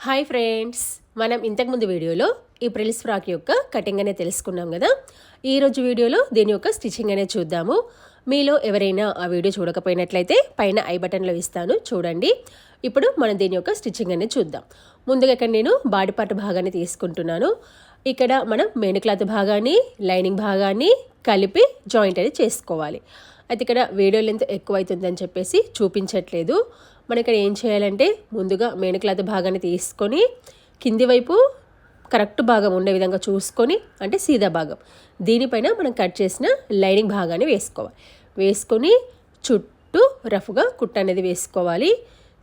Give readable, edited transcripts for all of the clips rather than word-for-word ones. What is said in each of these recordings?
Hi friends, మనం ఇంతకుముందు వీడియోలో ఈ ప్రిల్స్ ఫ్రాక్ యొక్క కటింగ్ అనేది తెలుసుకున్నాం కదా. ఈరోజు వీడియోలో దీని యొక్క స్టిచ్చింగ్ అనేది చూద్దాము. మీలో ఎవరైనా ఆ వీడియో చూడకపోయినట్లయితే పైన ఐ బటన్లో ఇస్తాను, చూడండి. ఇప్పుడు మనం దీని యొక్క స్టిచ్చింగ్ అనేది చూద్దాం. ముందుగా ఇక్కడ నేను బాడీ పార్ట్ భాగాన్ని తీసుకుంటున్నాను. ఇక్కడ మనం మెయిన్ క్లాత్ భాగాన్ని, లైనింగ్ భాగాన్ని కలిపి జాయింట్ అనేది చేసుకోవాలి. అయితే ఇక్కడ వీడియో లెంత్ ఎక్కువ అవుతుందని చెప్పేసి చూపించట్లేదు. మనం ఇక్కడ ఏం చేయాలంటే ముందుగా మెయిన్ క్లాత్ భాగాన్ని తీసుకొని కింది వైపు కరెక్ట్ భాగం ఉండే విధంగా చూసుకొని, అంటే సీదా భాగం, దీనిపైన మనం కట్ చేసిన లైనింగ్ భాగాన్ని వేసుకొని చుట్టూ రఫ్గా కుట్ట అనేది వేసుకోవాలి.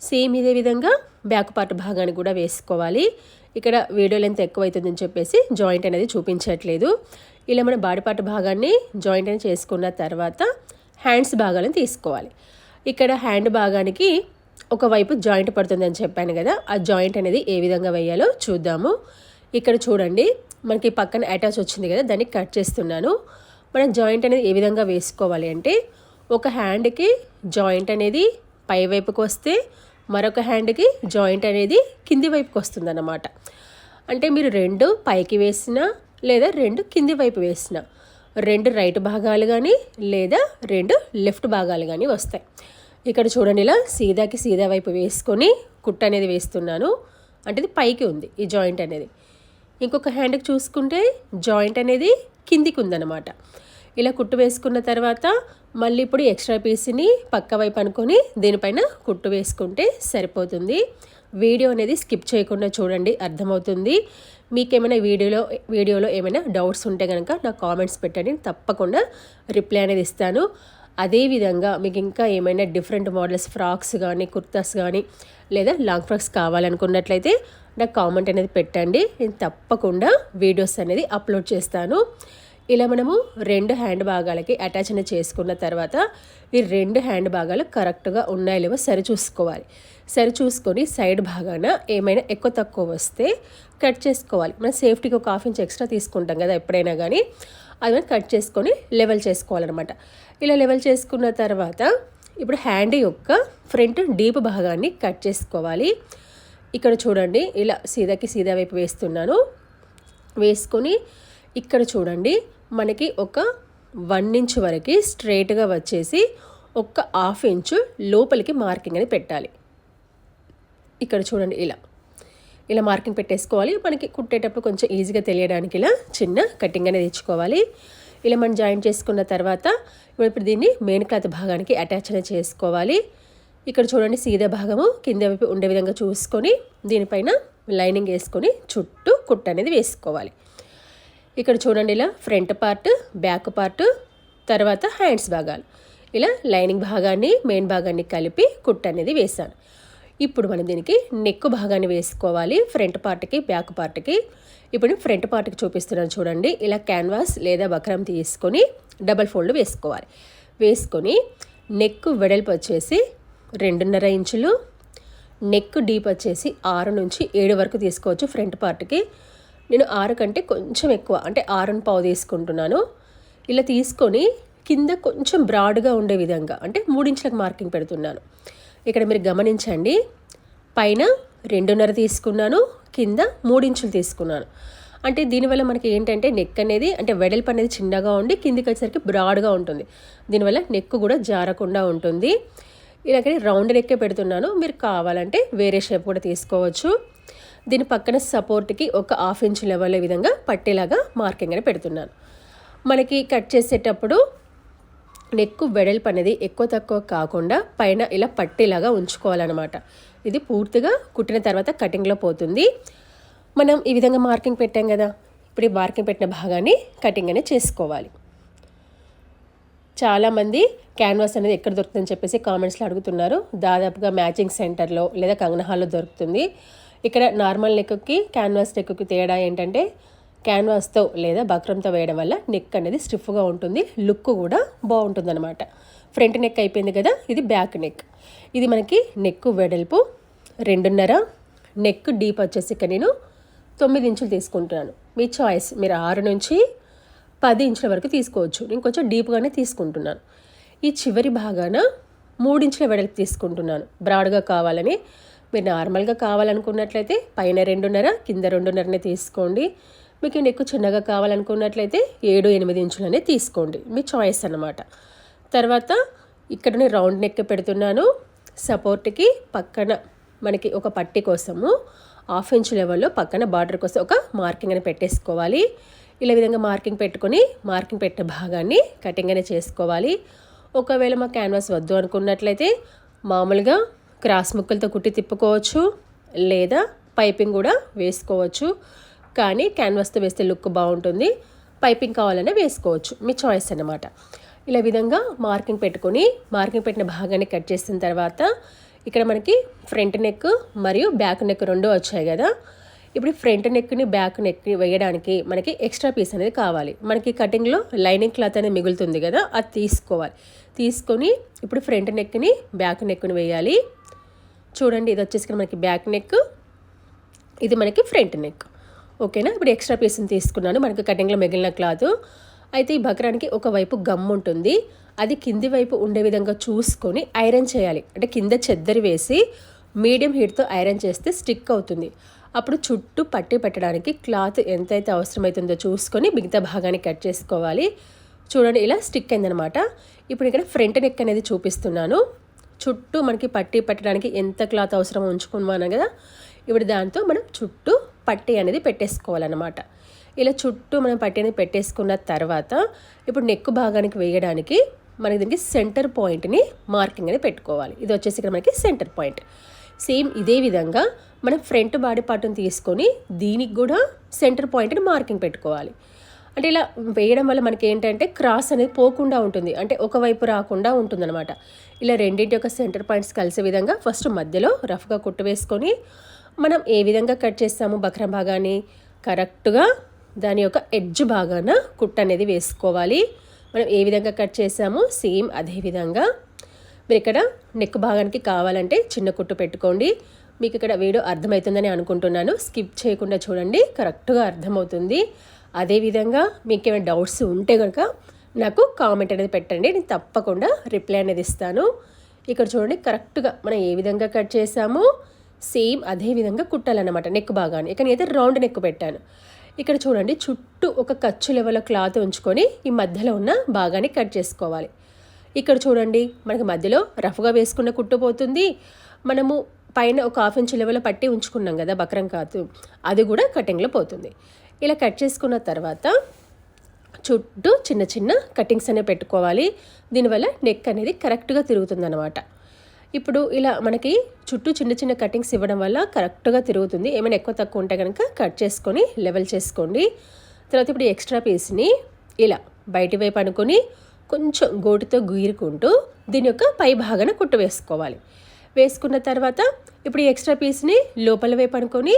సేమ్ ఇదే విధంగా బ్యాక్ పార్ట్ భాగాన్ని కూడా వేసుకోవాలి. ఇక్కడ వీడియో లెంత్ ఎక్కువ అవుతుందని చెప్పేసి జాయింట్ అనేది చూపించట్లేదు. ఇలా మన బాడీ పార్ట్ భాగాన్ని జాయింట్ అనేది చేసుకున్న తర్వాత హ్యాండ్స్ భాగాలను తీసుకోవాలి. ఇక్కడ హ్యాండ్ భాగానికి ఒకవైపు జాయింట్ పడుతుందని చెప్పాను కదా, ఆ జాయింట్ అనేది ఏ విధంగా వేయాలో చూద్దాము. ఇక్కడ చూడండి, మనకి పక్కన అటాచ్ వచ్చింది కదా, దాన్ని కట్ చేస్తున్నాను. మనం జాయింట్ అనేది ఏ విధంగా వేసుకోవాలి అంటే, ఒక హ్యాండ్కి జాయింట్ అనేది పై వైపుకి వస్తే మరొక హ్యాండ్కి జాయింట్ అనేది కింది వైపుకి వస్తుంది అన్నమాట. అంటే మీరు రెండు పైకి వేసినా లేదా రెండు కింది వైపు వేసినా రెండు రైట్ భాగాలు కానీ లేదా రెండు లెఫ్ట్ భాగాలు కానీ వస్తాయి. ఇక్కడ చూడండి, ఇలా సీదాకి సీదా వైపు వేసుకొని కుట్ట అనేది వేస్తున్నాను. అంటే ఇది పైకి ఉంది ఈ జాయింట్ అనేది. ఇంకొక హ్యాండ్కి చూసుకుంటే జాయింట్ అనేది కిందికి ఉందన్నమాట. ఇలా కుట్టు వేసుకున్న తర్వాత మళ్ళీ ఇప్పుడు ఎక్స్ట్రా పీస్ని పక్క వైపు అనుకొని దీనిపైన కుట్టు వేసుకుంటే సరిపోతుంది. వీడియో అనేది స్కిప్ చేయకుండా చూడండి, అర్థమవుతుంది. మీకేమైనా వీడియోలో ఏమైనా డౌట్స్ ఉంటే కనుక నాకు కామెంట్స్ పెట్టండి, తప్పకుండా రిప్లై అనేది ఇస్తాను. అదేవిధంగా మీకు ఇంకా ఏమైనా డిఫరెంట్ మోడల్స్ ఫ్రాక్స్ కానీ, కుర్తాస్ కానీ లేదా లాంగ్ ఫ్రాక్స్ కావాలనుకున్నట్లయితే నాకు కామెంట్ అనేది పెట్టండి, నేను తప్పకుండా వీడియోస్ అనేది అప్లోడ్ చేస్తాను. ఇలా మనము రెండు హ్యాండ్ భాగాలకి అటాచ్ అనేది చేసుకున్న తర్వాత ఈ రెండు హ్యాండ్ భాగాలు కరెక్ట్గా ఉన్నాయో లేవో సరిచూసుకొని సైడ్ భాగాన ఏమైనా ఎక్కువ తక్కువ వస్తే కట్ చేసుకోవాలి. మనం సేఫ్టీకి ఒక 1/2 ఇంచ్ ఎక్స్ట్రా తీసుకుంటాం కదా ఎప్పుడైనా కానీ, అది మనం కట్ చేసుకొని లెవెల్ చేసుకోవాలన్నమాట. ఇలా లెవెల్ చేసుకున్న తర్వాత ఇప్పుడు హ్యాండ్ యొక్క ఫ్రంట్ డీప్ భాగాన్ని కట్ చేసుకోవాలి. ఇక్కడ చూడండి, ఇలా సీదాకి సీదా వైపు వేసుకొని ఇక్కడ చూడండి, మనకి ఒక 1 ఇంచ్ వరకు స్ట్రైట్గా వచ్చేసి ఒక 1/2 ఇంచు లోపలికి మార్కింగ్ అనేది పెట్టాలి. ఇక్కడ చూడండి, ఇలా మార్కింగ్ పెట్టేసుకోవాలి. మనకి కుట్టేటప్పుడు కొంచెం ఈజీగా తెలియడానికి ఇలా చిన్న కటింగ్ అనేది ఇచ్చుకోవాలి. ఇలా మనం జాయిన్ చేసుకున్న తర్వాత ఇప్పుడు దీన్ని మెయిన్ క్లాత్ భాగానికి అటాచ్ అనేది చేసుకోవాలి. ఇక్కడ చూడండి, సీదా భాగము కింద వైపు ఉండే విధంగా చూసుకొని దీనిపైన లైనింగ్ వేసుకొని చుట్టూ కుట్ట అనేది వేసుకోవాలి. ఇక్కడ చూడండి, ఇలా ఫ్రంట్ పార్ట్, బ్యాక్ పార్ట్, తర్వాత హ్యాండ్స్ భాగాలు, ఇలా లైనింగ్ భాగాన్ని మెయిన్ భాగాన్ని కలిపి కుట్ట అనేది వేసాను. ఇప్పుడు మనం దీనికి నెక్ భాగాన్ని వేసుకోవాలి, ఫ్రంట్ పార్ట్కి బ్యాక్ పార్ట్కి. ఇప్పుడు ఫ్రంట్ పార్ట్కి చూపిస్తున్నాను చూడండి, ఇలా క్యాన్వాస్ లేదా బక్రం తీసుకొని డబల్ ఫోల్డ్ వేసుకొని నెక్ వెడల్పు వచ్చేసి 2.5 ఇంచులు, నెక్ డీప్ వచ్చేసి 6 నుంచి 7 వరకు తీసుకోవచ్చు. ఫ్రంట్ పార్ట్కి నేను 6 కంటే కొంచెం ఎక్కువ, అంటే 6.5 తీసుకుంటున్నాను. ఇలా తీసుకొని కింద కొంచెం బ్రాడ్గా ఉండే విధంగా, అంటే 3 ఇంచులకు మార్కింగ్ పెడుతున్నాను. ఇక్కడ మీరు గమనించండి, పైన 2.5 తీసుకున్నాను, కింద 3 ఇంచులు తీసుకున్నాను. అంటే దీనివల్ల మనకి ఏంటంటే నెక్ అనేది, అంటే వెడల్పు అనేది చిన్నగా ఉండి కిందికి వచ్చేసరికి బ్రాడ్గా ఉంటుంది. దీనివల్ల నెక్ కూడా జారకుండా ఉంటుంది. ఇలాగని రౌండ్ నెక్కే పెడుతున్నాను, మీరు కావాలంటే వేరే షేప్ కూడా తీసుకోవచ్చు. దీని పక్కన సపోర్ట్కి ఒక 1/2 ఇంచ్ లెవెల్ విధంగా పట్టేలాగా మార్కింగ్ అని పెడుతున్నాను. మనకి కట్ చేసేటప్పుడు నెక్ వెడల్పు అనేది ఎక్కువ తక్కువ కాకుండా పైన ఇలా పట్టేలాగా ఉంచుకోవాలన్నమాట. ఇది పూర్తిగా కుట్టిన తర్వాత కటింగ్లో పోతుంది. మనం ఈ విధంగా మార్కింగ్ పెట్టాం కదా, ఇప్పుడు ఈ మార్కింగ్ పెట్టిన భాగాన్ని కటింగ్ అనేది చేసుకోవాలి. చాలామంది క్యాన్వాస్ అనేది ఎక్కడ దొరుకుతుందని చెప్పేసి కామెంట్స్లో అడుగుతున్నారు. దాదాపుగా మ్యాచింగ్ సెంటర్లో లేదా కంగన హాల్లో దొరుకుతుంది. ఇక్కడ నార్మల్ నెక్కి క్యాన్వాస్ నెక్కి తేడా ఏంటంటే, క్యాన్వాస్తో లేదా బక్రంతో వేయడం వల్ల నెక్ అనేది స్టిఫ్గా ఉంటుంది, లుక్ కూడా బాగుంటుంది అనమాట. ఫ్రంట్ నెక్ అయిపోయింది కదా, ఇది బ్యాక్ నెక్. ఇది మనకి నెక్ వెడల్పు 2.5, నెక్ డీప్ వచ్చేసి ఇక్కడ నేను 9 ఇంచులు తీసుకుంటున్నాను. మీ చాయిస్, మీరు 6 నుంచి 10 ఇంచుల వరకు తీసుకోవచ్చు. నేను కొంచెం డీప్గానే తీసుకుంటున్నాను. ఈ చివరి భాగాన 3 ఇంచుల వెడల్పు తీసుకుంటున్నాను, బ్రాడ్గా కావాలని. మీరు నార్మల్గా కావాలనుకున్నట్లయితే పైన 2.5 కింద 2.5 తీసుకోండి. మీకు నెక్ చిన్నగా కావాలనుకున్నట్లయితే 7-8 ఇంచులనే తీసుకోండి, మీ చాయిస్ అన్నమాట. తర్వాత ఇక్కడ రౌండ్ నెక్ పెడుతున్నాను. సపోర్ట్కి పక్కన మనకి ఒక పట్టి కోసము 1/2 ఇంచ్ లెవెల్లో పక్కన బార్డర్ కోసం ఒక మార్కింగ్ అని పెట్టేసుకోవాలి. ఇలా విధంగా మార్కింగ్ పెట్టుకొని మార్కింగ్ పెట్టిన భాగాన్ని కటింగ్ అనేది చేసుకోవాలి. ఒకవేళ మా క్యాన్వాస్ వద్దు అనుకున్నట్లయితే మామూలుగా క్రాస్ ముక్కలతో కుట్టి తిప్పుకోవచ్చు, లేదా పైపింగ్ కూడా వేసుకోవచ్చు. కానీ క్యాన్వాస్తో వేస్తే లుక్ బాగుంటుంది, పైపింగ్ కావాలనే వేసుకోవచ్చు, మీ చాయిస్ అన్నమాట. ఇలా విధంగా మార్కింగ్ పెట్టుకొని మార్కింగ్ పెట్టిన భాగాన్ని కట్ చేసిన తర్వాత ఇక్కడ మనకి ఫ్రంట్ నెక్ మరియు బ్యాక్ నెక్ 2 వచ్చాయి కదా. ఇప్పుడు ఫ్రంట్ నెక్ని బ్యాక్ నెక్ని వేయడానికి మనకి ఎక్స్ట్రా పీస్ అనేది కావాలి. మనకి కటింగ్లో లైనింగ్ క్లాత్ అనేది మిగులుతుంది కదా, అది తీసుకోవాలి. తీసుకొని ఇప్పుడు ఫ్రంట్ నెక్ని బ్యాక్ నెక్ని వేయాలి. చూడండి, ఇది వచ్చేసి మనకి బ్యాక్ నెక్, ఇది మనకి ఫ్రంట్ నెక్. ఓకేనా. ఇప్పుడు ఎక్స్ట్రా పీస్ని తీసుకున్నాను, మనకి కటింగ్లో మిగిలిన క్లాత్. అయితే ఈ బక్రానికి ఒకవైపు గమ్ ఉంటుంది, అది కింది వైపు ఉండే విధంగా చూసుకొని ఐరన్ చేయాలి. అంటే కింద చెద్దరి వేసి మీడియం హీట్తో ఐరన్ చేస్తే స్టిక్ అవుతుంది. అప్పుడు చుట్టూ పట్టి పెట్టడానికి క్లాత్ ఎంతైతే అవసరమవుతుందో చూసుకొని మిగతా భాగాన్ని కట్ చేసుకోవాలి. చూడండి, ఇలా స్టిక్ అయిందనమాట. ఇప్పుడు ఇక్కడ ఫ్రంట్ నెక్ అనేది చూపిస్తున్నాను. చుట్టూ మనకి పట్టి పెట్టడానికి ఎంత క్లాత్ అవసరం ఉంచుకున్నాను కదా, ఇప్పుడు దాంతో మనం చుట్టూ పట్టి అనేది పెట్టేసుకోవాలన్నమాట. ఇలా చుట్టూ మనం పట్టి అనేది పెట్టేసుకున్న తర్వాత ఇప్పుడు నెక్ భాగానికి వేయడానికి మనకి దీనికి సెంటర్ పాయింట్ని మార్కింగ్ అనేది పెట్టుకోవాలి. ఇది వచ్చేసి ఇక్కడ మనకి సెంటర్ పాయింట్. సేమ్ ఇదే విధంగా మనం ఫ్రంట్ బాడీ పార్ట్ని తీసుకొని దీనికి కూడా సెంటర్ పాయింట్ని మార్కింగ్ పెట్టుకోవాలి. అంటే ఇలా వేయడం వల్ల మనకి ఏంటంటే క్రాస్ అనేది పోకుండా ఉంటుంది, అంటే ఒకవైపు రాకుండా ఉంటుందన్నమాట. ఇలా రెండింటి యొక్క సెంటర్ పాయింట్స్ కలిసే విధంగా ఫస్ట్ మధ్యలో రఫ్గా కుట్టు వేసుకొని మనం ఏ విధంగా కట్ చేస్తాము బక్రం భాగాన్ని కరెక్ట్గా దాని యొక్క ఎడ్జ్ భాగాన కుట్టు అనేది వేసుకోవాలి. మనం ఏ విధంగా కట్ చేసామో సేమ్ అదే విధంగా మీరు ఇక్కడ నెక్ భాగానికి కావాలంటే చిన్న కుట్టు పెట్టుకోండి. మీకు ఇక్కడ వీడియో అర్థమవుతుందని అనుకుంటున్నాను, స్కిప్ చేయకుండా చూడండి, కరెక్ట్గా అర్థమవుతుంది. అదేవిధంగా మీకు ఏమైనా డౌట్స్ ఉంటే కనుక నాకు కామెంట్ అనేది పెట్టండి, నేను తప్పకుండా రిప్లై అనేది ఇస్తాను. ఇక్కడ చూడండి, కరెక్ట్గా మనం ఏ విధంగా కట్ చేసామో సేమ్ అదే విధంగా కుట్టాలన్నమాట నెక్ భాగాన్ని. ఇక్కడ నేనైతే రౌండ్ నెక్ పెట్టాను. ఇక్కడ చూడండి, చుట్టూ ఒక ఖర్చు లెవెల్లో క్లాత్ ఉంచుకొని ఈ మధ్యలో ఉన్న భాగాన్ని కట్ చేసుకోవాలి. ఇక్కడ చూడండి, మనకి మధ్యలో రఫ్గా వేసుకున్న కుట్టు పోతుంది. మనము పైన ఒక 1/2 ఇంచ్ లెవెల్లో పట్టి ఉంచుకున్నాం కదా బక్రం క్లాత్, అది కూడా కటింగ్లో పోతుంది. ఇలా కట్ చేసుకున్న తర్వాత చుట్టూ చిన్న చిన్న కటింగ్స్ అనేవి పెట్టుకోవాలి. దీనివల్ల నెక్ అనేది కరెక్ట్గా తిరుగుతుందన్నమాట. ఇప్పుడు ఇలా మనకి చుట్టూ చిన్న చిన్న కటింగ్స్ ఇవ్వడం వల్ల కరెక్ట్గా తిరుగుతుంది. ఏమైనా ఎక్కువ తక్కువ ఉంటే కనుక కట్ చేసుకొని లెవెల్ చేసుకోండి. తర్వాత ఇప్పుడు ఎక్స్ట్రా పీస్ని ఇలా బయటి వైపు అనుకొని కొంచెం గోటుతో గీరుకుంటూ దీని యొక్క పై భాగాన కుట్టు వేసుకోవాలి. వేసుకున్న తర్వాత ఇప్పుడు ఈ ఎక్స్ట్రా పీస్ని లోపల వైపు అనుకొని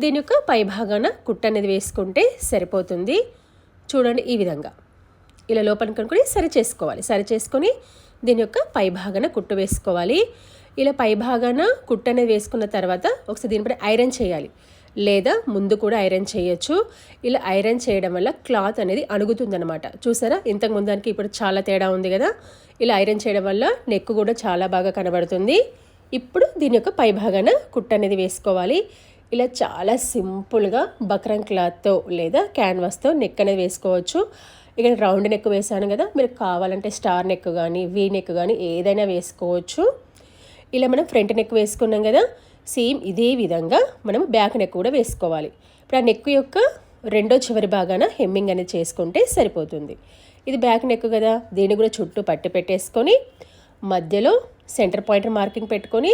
దీని యొక్క పై భాగాన కుట్టు అనేది వేసుకుంటే సరిపోతుంది. చూడండి, ఈ విధంగా ఇలా లోపలికి అనుకొని సరి చేసుకోవాలి. సరి చేసుకొని దీని యొక్క పై భాగాన కుట్టు వేసుకోవాలి. ఇలా పై భాగాన కుట్టు అనేది వేసుకున్న తర్వాత ఒకసారి దీనిపై ఐరన్ చేయాలి, లేదా ముందు కూడా ఐరన్ చేయొచ్చు. ఇలా ఐరన్ చేయడం వల్ల క్లాత్ అనేది అణుగుతుందన్నమాట. చూసారా, ఇంతకు ముందానికి ఇప్పుడు చాలా తేడా ఉంది కదా. ఇలా ఐరన్ చేయడం వల్ల నెక్ కూడా చాలా బాగా కనబడుతుంది. ఇప్పుడు దీని యొక్క పై భాగాన కుట్టు అనేది వేసుకోవాలి. ఇలా చాలా సింపుల్గా బక్రం క్లాత్తో లేదా క్యాన్వాస్తో నెక్ అనేది వేసుకోవచ్చు. ఇక్కడ రౌండ్ నెక్ వేసాను కదా, మీరు కావాలంటే స్టార్ నెక్ కానీ వీ నెక్ కానీ ఏదైనా వేసుకోవచ్చు. ఇలా మనం ఫ్రంట్ నెక్ వేసుకున్నాం కదా, సేమ్ ఇదే విధంగా మనం బ్యాక్ నెక్ కూడా వేసుకోవాలి. ఇప్పుడు ఆ నెక్ యొక్క రెండో చివరి భాగాన హెమ్మింగ్ అనేది చేసుకుంటే సరిపోతుంది. ఇది బ్యాక్ నెక్ కదా, దీన్ని కూడా చుట్టూ పట్టి పెట్టేసుకొని మధ్యలో సెంటర్ పాయింట్ మార్కింగ్ పెట్టుకొని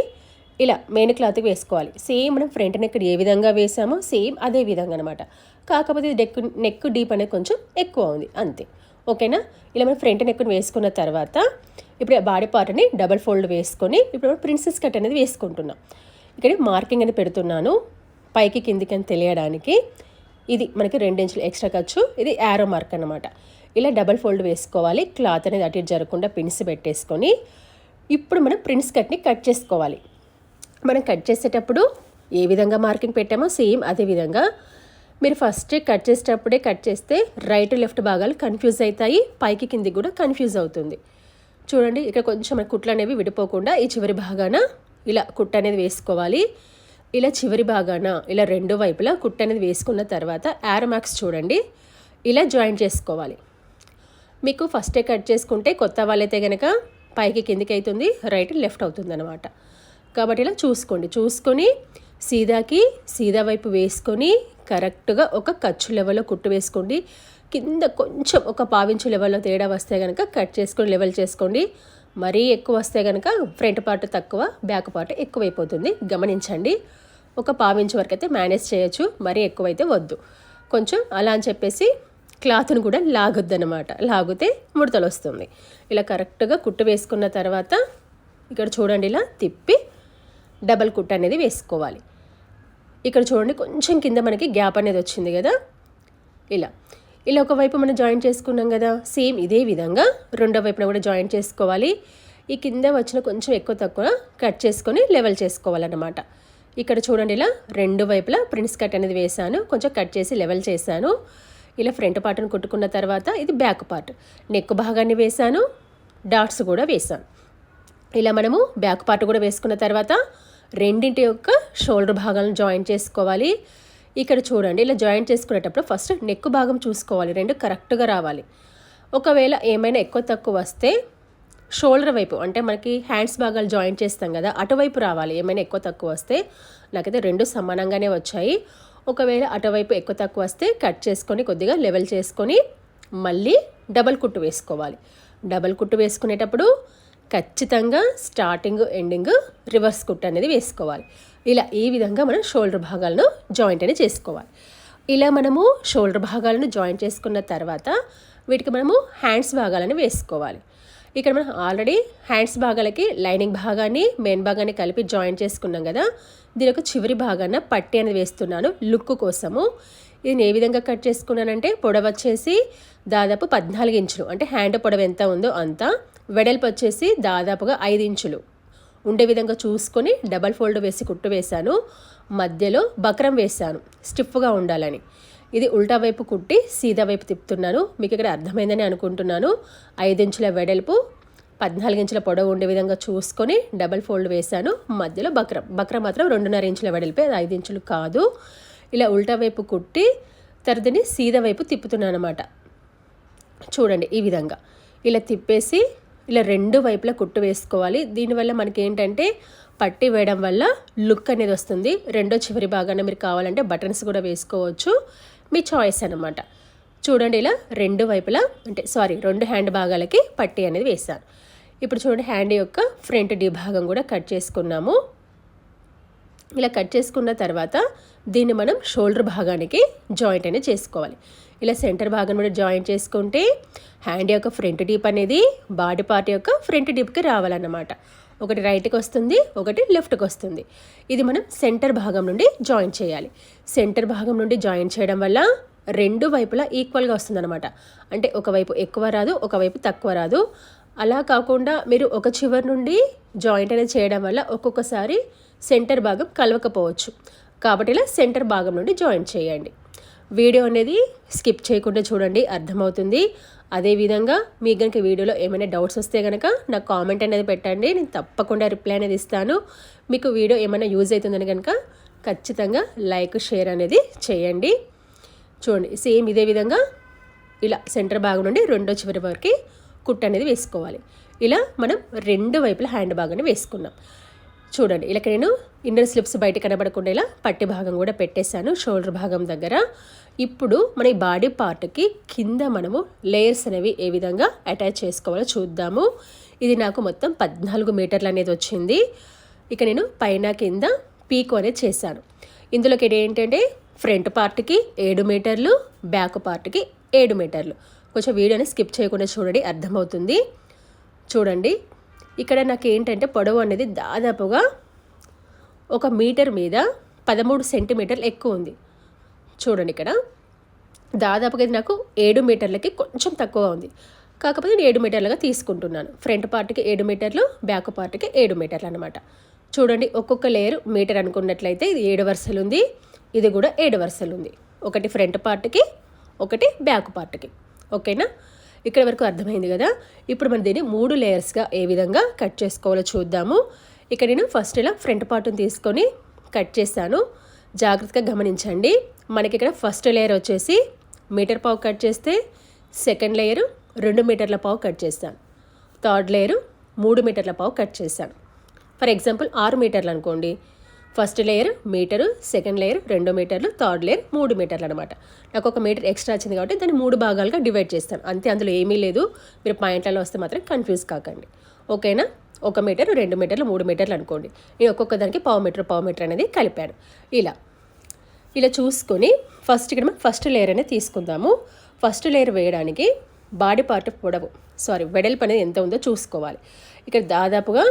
ఇలా మెయిన్ క్లాత్కి వేసుకోవాలి. సేమ్ మనం ఫ్రంట్ నెక్ ఏ విధంగా వేసామో సేమ్ అదే విధంగా అనమాట. కాకపోతే నెక్ డీప్ అనేది కొంచెం ఎక్కువ ఉంది అంతే. ఓకేనా. ఇలా మనం ఫ్రంట్ నెక్ని వేసుకున్న తర్వాత ఇప్పుడు బాడీ పార్ట్ని డబల్ ఫోల్డ్ వేసుకొని ఇప్పుడు ప్రిన్సెస్ కట్ అనేది వేసుకుంటున్నాం. ఇక్కడ మార్కింగ్ అనేది పెడుతున్నాను పైకి కిందికి అని తెలియడానికి. ఇది మనకి 2 ఇంచులు ఎక్స్ట్రా ఖర్చు, ఇది యారో మార్క్ అనమాట. ఇలా డబల్ ఫోల్డ్ వేసుకోవాలి. క్లాత్ అనేది అటు ఇటు జరగకుండా పిన్స్ పెట్టేసుకొని ఇప్పుడు మనం ప్రిన్స్ కట్ని కట్ చేసుకోవాలి. మనం కట్ చేసేటప్పుడు ఏ విధంగా మార్కింగ్ పెట్టామో సేమ్ అదే విధంగా మీరు ఫస్ట్ కట్ చేసేటప్పుడే కట్ చేస్తే రైట్ లెఫ్ట్ భాగాలు కన్ఫ్యూజ్ అవుతాయి, పైకి కిందికి కూడా కన్ఫ్యూజ్ అవుతుంది. చూడండి, ఇక్కడ కొంచెం మన కుట్లు అనేవి విడిపోకుండా ఈ చివరి భాగాన ఇలా కుట్టు అనేది వేసుకోవాలి. ఇలా చివరి భాగాన ఇలా రెండు వైపులా కుట్టు అనేది వేసుకున్న తర్వాత యారో మార్క్స్ చూడండి ఇలా జాయింట్ చేసుకోవాలి. మీకు ఫస్టే కట్ చేసుకుంటే కొత్త వాళ్ళైతే కనుక పైకి కిందికి అవుతుంది, రైట్ లెఫ్ట్ అవుతుంది అనమాట. కాబట్టి ఇలా చూసుకొని సీదా వైపు వేసుకొని కరెక్ట్గా ఒక ఖర్చు లెవెల్లో కుట్టు వేసుకోండి. కింద కొంచెం ఒక పావించు లెవెల్లో తేడా వస్తే కనుక కట్ చేసుకొని లెవెల్ చేసుకోండి. మరీ ఎక్కువ వస్తే కనుక ఫ్రంట్ పార్ట్ తక్కువ, బ్యాక్ పార్ట్ ఎక్కువైపోతుంది, గమనించండి. ఒక పావించు వరకు అయితే మేనేజ్ చేయొచ్చు, మరీ ఎక్కువైతే వద్దు. కొంచెం అలా అని చెప్పేసి క్లాత్ను కూడా లాగొద్దనమాట, లాగితే ముడతలు వస్తుంది. ఇలా కరెక్ట్గా కుట్టు వేసుకున్న తర్వాత ఇక్కడ చూడండి ఇలా తిప్పి డబల్ కుట్టు అనేది వేసుకోవాలి. ఇక్కడ చూడండి కొంచెం కింద మనకి గ్యాప్ అనేది వచ్చింది కదా, ఇలా ఒకవైపు మనం జాయింట్ చేసుకున్నాం కదా, సేమ్ ఇదే విధంగా రెండో వైపున కూడా జాయింట్ చేసుకోవాలి. ఈ కింద వచ్చిన కొంచెం ఎక్కువ తక్కువ కట్ చేసుకొని లెవెల్ చేసుకోవాలన్నమాట. ఇక్కడ చూడండి ఇలా రెండు వైపులా ప్రిన్స్ కట్ అనేది వేసాను, కొంచెం కట్ చేసి లెవెల్ చేశాను. ఇలా ఫ్రంట్ పార్ట్ని కుట్టుకున్న తర్వాత ఇది బ్యాక్ పార్ట్, నెక్ భాగాన్ని వేసాను, డాట్స్ కూడా వేసాను. ఇలా మనము బ్యాక్ పార్ట్ కూడా వేసుకున్న తర్వాత రెండింటి యొక్క షోల్డర్ భాగాలను జాయింట్ చేసుకోవాలి. ఇక్కడ చూడండి ఇలా జాయింట్ చేసుకునేటప్పుడు ఫస్ట్ నెక్ భాగం చూసుకోవాలి, రెండు కరెక్ట్గా రావాలి. ఒకవేళ ఏమైనా ఎక్కువ తక్కువ వస్తే షోల్డర్ వైపు అంటే మనకి హ్యాండ్స్ భాగాలు జాయింట్ చేస్తాం కదా, అటువైపు రావాలి. ఏమైనా ఎక్కువ తక్కువ వస్తే నాకైతే రెండు సమానంగానే వచ్చాయి. ఒకవేళ అటువైపు ఎక్కువ తక్కువ వస్తే కట్ చేసుకొని కొద్దిగా లెవెల్ చేసుకొని మళ్ళీ డబల్ కుట్టు వేసుకోవాలి. డబల్ కుట్టు వేసుకునేటప్పుడు ఖచ్చితంగా స్టార్టింగ్ ఎండింగ్ రివర్స్ కుట్టు అనేది వేసుకోవాలి. ఇలా ఈ విధంగా మనం షోల్డర్ భాగాలను జాయింట్ అనేది చేసుకోవాలి. ఇలా మనము షోల్డర్ భాగాలను జాయింట్ చేసుకున్న తర్వాత వీటికి మనము హ్యాండ్స్ భాగాలను వేసుకోవాలి. ఇక్కడ మనం ఆల్రెడీ హ్యాండ్స్ భాగాలకి లైనింగ్ భాగాన్ని మెయిన్ భాగాన్ని కలిపి జాయింట్ చేసుకున్నాం కదా, దీని యొక్క చివరి భాగాన పట్టి అనేది వేస్తున్నాను లుక్ కోసము. ఇది ఏ విధంగా కట్ చేసుకున్నానంటే పొడవు వచ్చేసి దాదాపు 14 ఇంచులు, అంటే హ్యాండ్ పొడవు ఎంత ఉందో అంత, వెడల్పు వచ్చేసి దాదాపుగా 5 ఇంచులు ఉండే విధంగా చూసుకొని డబల్ ఫోల్డ్ వేసి కుట్టు వేశాను. మధ్యలో బక్రం వేశాను స్టిఫ్గా ఉండాలని. ఇది ఉల్టా వైపు కుట్టి సీదా వైపు తిప్పుతున్నాను. మీకు ఇక్కడ అర్థమైందని అనుకుంటున్నాను. 5 ఇంచుల వెడల్పు 14 ఇంచుల పొడవు ఉండే విధంగా చూసుకొని డబల్ ఫోల్డ్ వేశాను. మధ్యలో బక్రం మాత్రం 2.5 ఇంచుల వెడల్పే, 5 ఇంచులు కాదు. ఇలా ఉల్టా వైపు కుట్టి తర్వాతని సీదా వైపు తిప్పుతున్నాను అనమాట. చూడండి ఈ విధంగా ఇలా తిప్పేసి ఇలా రెండు వైపులా కుట్టు వేసుకోవాలి. దీనివల్ల మనకి ఏంటంటే పట్టి వేయడం వల్ల లుక్ అనేది వస్తుంది. రెండో చివరి భాగాన మీరు కావాలంటే బటన్స్ కూడా వేసుకోవచ్చు, మీ చాయిస్ అనమాట. చూడండి ఇలా రెండు వైపులా రెండు హ్యాండ్ భాగాలకి పట్టి అనేది వేసాను. ఇప్పుడు చూడండి హ్యాండ్ యొక్క ఫ్రంట్ డీ భాగం కూడా కట్ చేసుకున్నాము. ఇలా కట్ చేసుకున్న తర్వాత దీన్ని మనం షోల్డర్ భాగానికి జాయింట్ అనేది చేసుకోవాలి. ఇలా సెంటర్ భాగం కూడా జాయింట్ చేసుకుంటే హ్యాండ్ యొక్క ఫ్రంట్ డీప్ అనేది బాడీ పార్ట్ యొక్క ఫ్రంట్ డీప్కి రావాలన్నమాట. ఒకటి రైట్కి వస్తుంది, ఒకటి లెఫ్ట్కి వస్తుంది. ఇది మనం సెంటర్ భాగం నుండి జాయింట్ చేయాలి. సెంటర్ భాగం నుండి జాయింట్ చేయడం వల్ల రెండు వైపులా ఈక్వల్గా వస్తుందన్నమాట. అంటే ఒకవైపు ఎక్కువ రాదు, ఒకవైపు తక్కువ రాదు. అలా కాకుండా మీరు ఒక చివరి నుండి జాయింట్ అనేది చేయడం వల్ల ఒక్కొక్కసారి సెంటర్ భాగం కలవకపోవచ్చు. కాబట్టి ఇలా సెంటర్ భాగం నుండి జాయింట్ చేయండి. వీడియో అనేది స్కిప్ చేయకుండా చూడండి, అర్థమవుతుంది. అదేవిధంగా మీకు కనుక వీడియోలో ఏమైనా డౌట్స్ వస్తే కనుక నాకు కామెంట్ అనేది పెట్టండి, నేను తప్పకుండా రిప్లై అనేది ఇస్తాను. మీకు వీడియో ఏమైనా యూజ్ అవుతుందని కనుక ఖచ్చితంగా లైక్ షేర్ అనేది చేయండి. చూడండి సేమ్ ఇదే విధంగా ఇలా సెంటర్ భాగం నుండి రెండో చివరి వరకు కుట్టు అనేది వేసుకోవాలి. ఇలా మనం రెండు వైపులా హ్యాండ్ భాగాన్ని వేసుకున్నాం. చూడండి ఇలా నేను ఇన్నర్ స్లిప్స్ బయట కనబడకుండా ఇలా పట్టి భాగం కూడా పెట్టేశాను షోల్డర్ భాగం దగ్గర. ఇప్పుడు మన ఈ బాడీ పార్ట్కి కింద మనము లేయర్స్ అనేవి ఏ విధంగా అటాచ్ చేసుకోవాలో చూద్దాము. ఇది నాకు మొత్తం 14 మీటర్లు అనేది వచ్చింది. ఇక నేను పైన కింద పీకో అనేది చేశాను. ఇందులోకి ఏంటంటే ఫ్రంట్ పార్ట్కి 7 మీటర్లు, బ్యాక్ పార్ట్కి 7 మీటర్లు. కొంచెం వీడియోని స్కిప్ చేయకుండా చూడండి, అర్థమవుతుంది. చూడండి ఇక్కడ నాకు ఏంటంటే పొడవు అనేది దాదాపుగా 1 మీటర్ మీద 13 సెంటీమీటర్లు ఎక్కువ ఉంది. చూడండి ఇక్కడ దాదాపుగా ఇది నాకు 7 మీటర్లకి కొంచెం తక్కువ ఉంది. కాకపోతే నేను 7 మీటర్లుగా తీసుకుంటున్నాను. ఫ్రంట్ పార్ట్కి 7 మీటర్లు, బ్యాక్ పార్ట్కి 7 మీటర్లు అనమాట. చూడండి ఒక్కొక్క లేయర్ మీటర్ అనుకున్నట్లయితే ఇది 7 వరుసలు ఉంది, ఇది కూడా 7 వరుసలు ఉంది. ఒకటి ఫ్రంట్ పార్ట్కి, ఒకటి బ్యాక్ పార్ట్కి. ఓకేనా, ఇక్కడ వరకు అర్థమైంది కదా. ఇప్పుడు మనం దీన్ని 3 లేయర్స్గా ఏ విధంగా కట్ చేసుకోవాలో చూద్దాము. ఇక్కడ నేను ఫస్ట్ ఇలా ఫ్రంట్ పార్ట్ని తీసుకొని కట్ చేశాను. జాగ్రత్తగా గమనించండి. మనకి ఇక్కడ ఫస్ట్ లేయర్ వచ్చేసి 1.5 మీటర్ కట్ చేస్తే, సెకండ్ లేయరు 2.5 మీటర్ల కట్ చేస్తాను, థర్డ్ లేయరు 3.5 మీటర్ల కట్ చేశాను. ఫర్ ఎగ్జాంపుల్ 6 మీటర్లు అనుకోండి. First layer metre, second layer 2 మీటర్లు, థర్డ్ లేయర్ 3 మీటర్లు అనమాట. నాకు 1 మీటర్ ఎక్స్ట్రా వచ్చింది కాబట్టి దాన్ని 3 భాగాలుగా డివైడ్ చేస్తాను అంతే. అందులో ఏమీ లేదు. మీరు పాయింట్లలో వస్తే మాత్రం కన్ఫ్యూజ్ కాకండి. ఓకేనా? 1 మీటర్, 2 మీటర్లు, 3 మీటర్లు అనుకోండి. నేను ఒక్కొక్క దానికి పావు మీటర్ అనేది కలిపాను. ఇలా చూసుకొని ఇక్కడ మనం ఫస్ట్ లేయర్ అనేది తీసుకుందాము. ఫస్ట్ లేయర్ వేయడానికి బాడీ పార్ట్ వెడల్పు అనేది ఎంత ఉందో చూసుకోవాలి. ఇక్కడ దాదాపుగా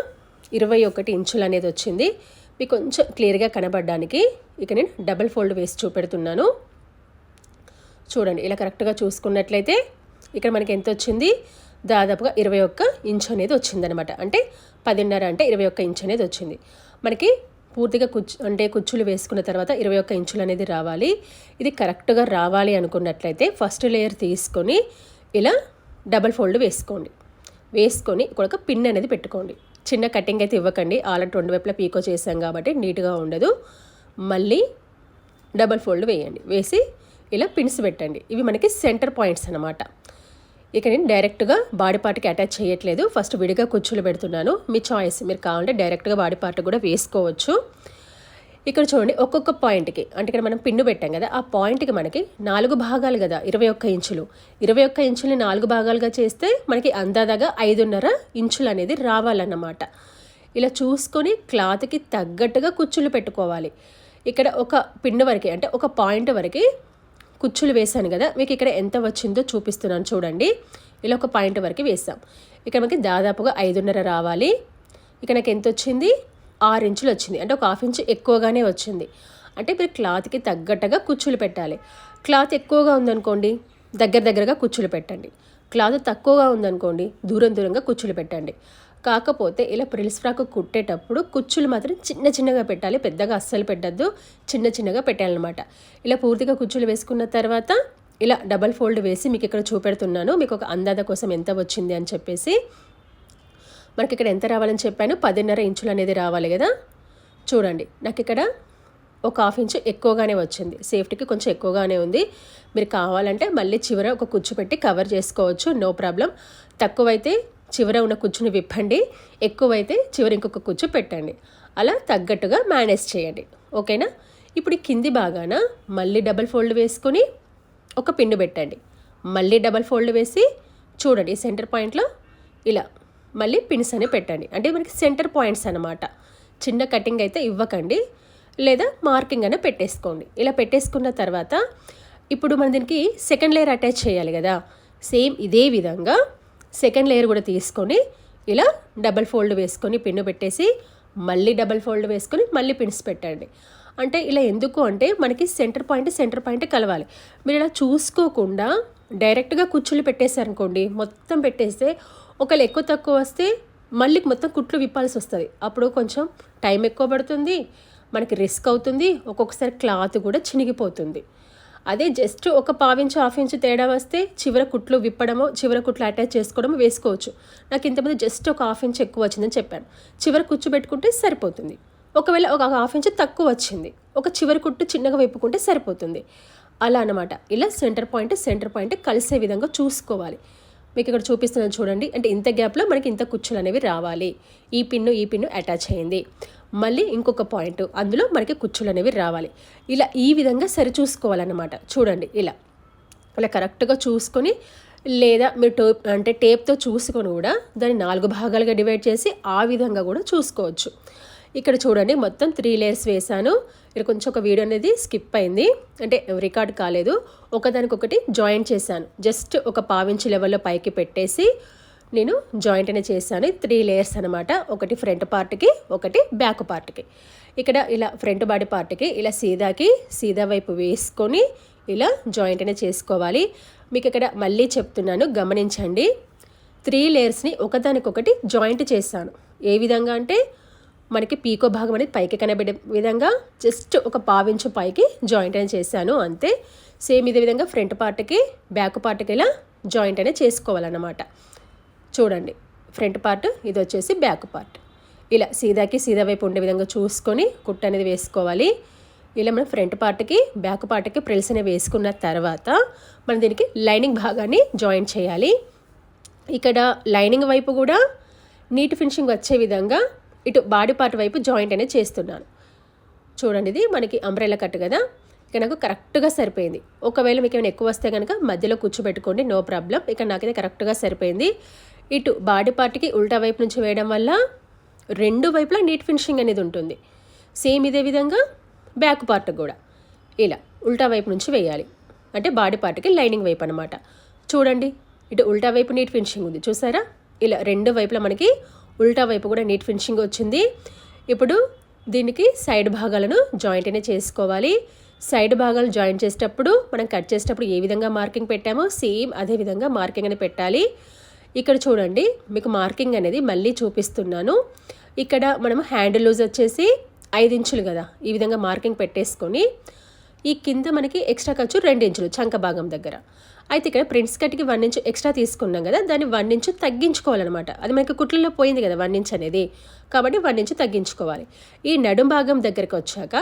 21 ఇంచులు అనేది వచ్చింది. మీకు కొంచెం క్లియర్గా కనబడడానికి ఇక నేను డబుల్ ఫోల్డ్ వేసి చూపెడుతున్నాను. చూడండి, ఇలా కరెక్ట్గా చూసుకున్నట్లయితే ఇక్కడ మనకి ఎంత వచ్చింది? దాదాపుగా 21 ఇంచు అనేది వచ్చిందనమాట. అంటే 10.5 అంటే 21 ఇంచు అనేది వచ్చింది. మనకి పూర్తిగా కుచ్చులు వేసుకున్న తర్వాత 21 ఇంచులు అనేది రావాలి. ఇది కరెక్ట్గా రావాలి అనుకున్నట్లయితే ఫస్ట్ లేయర్ తీసుకొని ఇలా డబల్ ఫోల్డ్ వేసుకొని ఇక్కడ ఒక పిన్ అనేది పెట్టుకోండి. చిన్న కటింగ్ అయితే ఇవ్వకండి, ఆల్రెడీ 2 వైపులా పీకో చేసాం కాబట్టి నీట్గా ఉండదు. మళ్ళీ డబల్ ఫోల్డ్ వేసి ఇలా పిన్స్ పెట్టండి. ఇవి మనకి సెంటర్ పాయింట్స్ అనమాట. ఇక నేను డైరెక్ట్గా బాడీ పార్ట్కి అటాచ్ చేయట్లేదు, ఫస్ట్ విడిగా కుచ్చులు పెడుతున్నాను. మీ చాయిస్, మీరు కావాలంటే డైరెక్ట్గా బాడీ పార్ట్ కూడా వేసుకోవచ్చు. ఇక్కడ చూడండి, ఒక్కొక్క పాయింట్కి అంటే ఇక్కడ మనం పిన్ను పెట్టాం కదా, ఆ పాయింట్కి మనకి 4 భాగాలు కదా 21 ఇంచులు. 21 ఇంచుల్ని 4 భాగాలుగా చేస్తే మనకి అందాదాగా 5.5 ఇంచులు అనేది రావాలన్నమాట. ఇలా చూసుకొని క్లాత్కి తగ్గట్టుగా కుచ్చులు పెట్టుకోవాలి. ఇక్కడ ఒక పిన్ను వరకు అంటే ఒక పాయింట్ వరకు కుచ్చులు వేసాను కదా, మీకు ఇక్కడ ఎంత వచ్చిందో చూపిస్తున్నాను చూడండి. ఇలా ఒక పాయింట్ వరకు వేసాం. ఇక్కడ మనకి దాదాపుగా 5.5 రావాలి. ఇక నాకు ఎంత వచ్చింది? 6 ఇంచులు వచ్చింది. అంటే ఒక 1/2 ఇంచు ఎక్కువగానే వచ్చింది. అంటే మీరు క్లాత్కి తగ్గట్టుగా కుచ్చులు పెట్టాలి. క్లాత్ ఎక్కువగా ఉందనుకోండి దగ్గరగా కుచ్చులు పెట్టండి. క్లాత్ తక్కువగా ఉందనుకోండి దూరంగా కుచ్చులు పెట్టండి. కాకపోతే ఇలా ప్రిల్స్ ఫ్రాక్ కుట్టేటప్పుడు కుచ్చులు మాత్రం చిన్నగా పెట్టాలి, పెద్దగా అస్సలు పెట్టద్దు, చిన్నగా పెట్టాలన్నమాట. ఇలా పూర్తిగా కుచ్చులు వేసుకున్న తర్వాత ఇలా డబల్ ఫోల్డ్ వేసి మీకు ఇక్కడ చూపెడుతున్నాను. మీకు ఒక అందాజ కోసం ఎంత వచ్చింది అని చెప్పేసి. మనకి ఇక్కడ ఎంత రావాలని చెప్పాను? 10.5 ఇంచులు అనేది రావాలి కదా. చూడండి, నాకు ఇక్కడ ఒక 1/2 ఇంచు ఎక్కువగానే వచ్చింది. సేఫ్టీకి కొంచెం ఎక్కువగానే ఉంది. మీరు కావాలంటే మళ్ళీ చివర ఒక కుచ్చు పెట్టి కవర్ చేసుకోవచ్చు, నో ప్రాబ్లం. తక్కువైతే చివర ఉన్న కుచ్చుని విప్పండి, ఎక్కువైతే చివర ఇంకొక కుచ్చు పెట్టండి. అలా తగ్గట్టుగా మేనేజ్ చేయండి. ఓకేనా? ఇప్పుడు ఈ కింది భాగాన మళ్ళీ డబల్ ఫోల్డ్ వేసుకొని ఒక పిన్ను పెట్టండి. మళ్ళీ డబల్ ఫోల్డ్ వేసి చూడండి, సెంటర్ పాయింట్లో ఇలా మళ్ళీ పిన్స్ అని పెట్టండి. అంటే మనకి సెంటర్ పాయింట్స్ అనమాట. చిన్న కటింగ్ అయితే ఇవ్వకండి, లేదా మార్కింగ్ అని పెట్టేసుకోండి. ఇలా పెట్టేసుకున్న తర్వాత ఇప్పుడు మనం దీనికి సెకండ్ లేయర్ అటాచ్ చేయాలి కదా. సేమ్ ఇదే విధంగా సెకండ్ లేయర్ కూడా తీసుకొని ఇలా డబల్ ఫోల్డ్ వేసుకొని పిన్ను పెట్టేసి మళ్ళీ డబల్ ఫోల్డ్ వేసుకొని మళ్ళీ పిన్స్ పెట్టండి. అంటే ఇలా ఎందుకు అంటే మనకి సెంటర్ పాయింట్ కలవాలి. మీరు ఇలా చూసుకోకుండా డైరెక్ట్గా కుచ్చులు పెట్టేశారనుకోండి, మొత్తం పెట్టేస్తే ఒకవేళ ఎక్కువ తక్కువ వస్తే మళ్ళీ మొత్తం కుట్లు విప్పాల్సి వస్తుంది. అప్పుడు కొంచెం టైం ఎక్కువ పడుతుంది, మనకి రిస్క్ అవుతుంది, ఒక్కొక్కసారి క్లాత్ కూడా చినిగిపోతుంది. అదే జస్ట్ ఒక 1/4 ఇంచు 1/2 ఇంచు తేడా వస్తే చివర కుట్లు విప్పడమో చివర కుట్లు అటాచ్ చేసుకోవడమో వేసుకోవచ్చు. నాకు ఇంతమంది జస్ట్ ఒక 1/2 ఇంచు ఎక్కువ వచ్చిందని చెప్పాను, చివర కుచ్చు పెట్టుకుంటే సరిపోతుంది. ఒకవేళ ఒక 1/2 ఇంచు తక్కువ వచ్చింది, ఒక చివరి కుట్టు చిన్నగా విప్పుకుంటే సరిపోతుంది. అలా అన్నమాట. ఇలా సెంటర్ పాయింట్ కలిసే విధంగా చూసుకోవాలి. మీకు ఇక్కడ చూపిస్తున్నాను చూడండి. అంటే ఇంత గ్యాప్లో మనకి ఇంత కుచ్చులు అనేవి రావాలి. ఈ పిన్ను అటాచ్ అయ్యింది, మళ్ళీ ఇంకొక పాయింట్, అందులో మనకి కుచ్చులు అనేవి రావాలి. ఇలా ఈ విధంగా సరి చూసుకోవాలన్నమాట. చూడండి, ఇలా కరెక్ట్గా చూసుకొని, లేదా మీరు టేప్తో చూసుకొని కూడా దాన్ని 4 భాగాలుగా డివైడ్ చేసి ఆ విధంగా కూడా చూసుకోవచ్చు. ఇక్కడ చూడండి, మొత్తం 3 లేయర్స్ వేసాను. ఇక్కడ కొంచెం ఒక వీడియో అనేది స్కిప్ అయింది, అంటే రికార్డ్ కాలేదు. ఒకదానికొకటి జాయింట్ చేశాను. జస్ట్ ఒక 1/2 ఇంచు లెవెల్లో పైకి పెట్టేసి నేను జాయింట్ అనేది చేశాను. 3 లేయర్స్ అనమాట. ఒకటి ఫ్రంట్ పార్ట్కి, ఒకటి బ్యాక్ పార్ట్కి. ఇక్కడ ఇలా ఫ్రంట్ బాడీ పార్ట్కి ఇలా సీదా వైపు వేసుకొని ఇలా జాయింట్ అనేది చేసుకోవాలి. మీకు ఇక్కడ మళ్ళీ చెప్తున్నాను, గమనించండి. 3 లేయర్స్ని ఒకదానికొకటి జాయింట్ చేశాను. ఏ విధంగా అంటే మనకి పీకో భాగం అనేది పైకి కనబడే విధంగా జస్ట్ ఒక 1/2 ఇంచు పైకి జాయింట్ అనేది చేశాను, అంతే. సేమ్ ఇదే విధంగా ఫ్రంట్ పార్ట్కి బ్యాక్ పార్ట్కి ఇలా జాయింట్ అనేది చేసుకోవాలన్నమాట. చూడండి, ఫ్రంట్ పార్ట్, ఇది వచ్చేసి బ్యాక్ పార్ట్. ఇలా సీదాకి సీదా వైపు ఉండే విధంగా చూసుకొని కుట్టు అనేది వేసుకోవాలి. ఇలా మనం ఫ్రంట్ పార్ట్కి బ్యాక్ పార్ట్కి ప్రిల్స్ అనేవి వేసుకున్న తర్వాత మనం దీనికి లైనింగ్ భాగాన్ని జాయిన్ చేయాలి. ఇక్కడ లైనింగ్ వైపు కూడా నీట్ ఫినిషింగ్ వచ్చే విధంగా ఇటు బాడీ పార్ట్ వైపు జాయింట్ అనేది చేస్తున్నాను. చూడండి, ఇది మనకి అంబ్రెల్లా కట్ కదా, ఇక నాకు కరెక్ట్గా సరిపోయింది. ఒకవేళ మీకు ఏమైనా ఎక్కువ వస్తే కనుక మధ్యలో కూర్చోబెట్టుకోండి, నో ప్రాబ్లం. ఇక నాకైతే కరెక్ట్గా సరిపోయింది. ఇటు బాడీ పార్ట్కి ఉల్టా వైపు నుంచి వేయడం వల్ల రెండు వైపులా నీట్ ఫినిషింగ్ అనేది ఉంటుంది. సేమ్ ఇదే విధంగా బ్యాక్ పార్ట్ కూడా ఇలా ఉల్టా వైపు నుంచి వేయాలి, అంటే బాడీ పార్ట్కి లైనింగ్ వైపు అనమాట. చూడండి, ఇటు ఉల్టా వైపు నీట్ ఫినిషింగ్ ఉంది చూసారా. ఇలా రెండు వైపులా మనకి ఉల్టా వైపు కూడా నీట్ ఫినిషింగ్ వచ్చింది. ఇప్పుడు దీనికి సైడ్ భాగాలను జాయింట్ అనేది చేసుకోవాలి. సైడ్ భాగాలు జాయింట్ చేసేటప్పుడు మనం కట్ చేసేటప్పుడు ఏ విధంగా మార్కింగ్ పెట్టామో సేమ్ అదే విధంగా మార్కింగ్ అనేది పెట్టాలి. ఇక్కడ చూడండి, మీకు మార్కింగ్ అనేది మళ్ళీ చూపిస్తున్నాను. ఇక్కడ మనము హ్యాండ్ లూజ్ వచ్చేసి 5 ఇంచులు కదా, ఈ విధంగా మార్కింగ్ పెట్టేసుకొని ఈ కింద మనకి ఎక్స్ట్రా ఖర్చు 2 ఇంచులు చంక భాగం దగ్గర. అయితే ఇక్కడ ప్రిన్స్ కట్కి 1 ఇంచు ఎక్స్ట్రా తీసుకున్నాం కదా, దాన్ని 1 ఇంచు తగ్గించుకోవాలన్నమాట. అది మనకి కుట్లలో పోయింది కదా 1 ఇంచ్ అనేది, కాబట్టి 1 ఇంచు తగ్గించుకోవాలి. ఈ నడుం భాగం దగ్గరికి వచ్చాక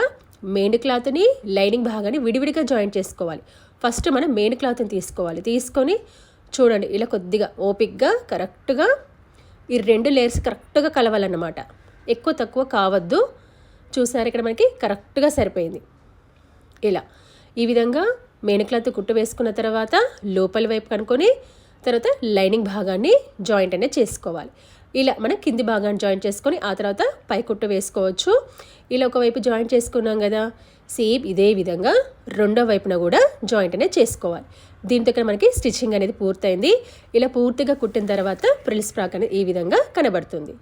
మెయిన్ క్లాత్ని లైనింగ్ భాగాన్ని విడివిడిగా జాయింట్ చేసుకోవాలి. ఫస్ట్ మనం మెయిన్ క్లాత్ని తీసుకోవాలి. తీసుకొని చూడండి, ఇలా కొద్దిగా ఓపిక్గా కరెక్ట్గా ఈ 2 లేయర్స్ కరెక్ట్గా కలవాలన్నమాట. ఎక్కువ తక్కువ కావద్దు. చూసారు, ఇక్కడ మనకి కరెక్ట్గా సరిపోయింది. ఇలా ఈ విధంగా మెయిన్ క్లాత్ కుట్టు వేసుకున్న తర్వాత లోపలి వైపు కనుక్కొని తర్వాత లైనింగ్ భాగాన్ని జాయింట్ అనేది చేసుకోవాలి. ఇలా మనం కింది భాగాన్ని జాయింట్ చేసుకొని ఆ తర్వాత పై కుట్టు వేసుకోవచ్చు. ఇలా ఒకవైపు జాయింట్ చేసుకున్నాం కదా, సేమ్ ఇదే విధంగా రెండో వైపున కూడా జాయింట్ అనేది చేసుకోవాలి. దీంతో ఇక్కడ మనకి స్టిచ్చింగ్ అనేది పూర్తయింది. ఇలా పూర్తిగా కుట్టిన తర్వాత ఫ్రిల్స్ ఫ్రాక్ అనేది ఈ విధంగా కనబడుతుంది.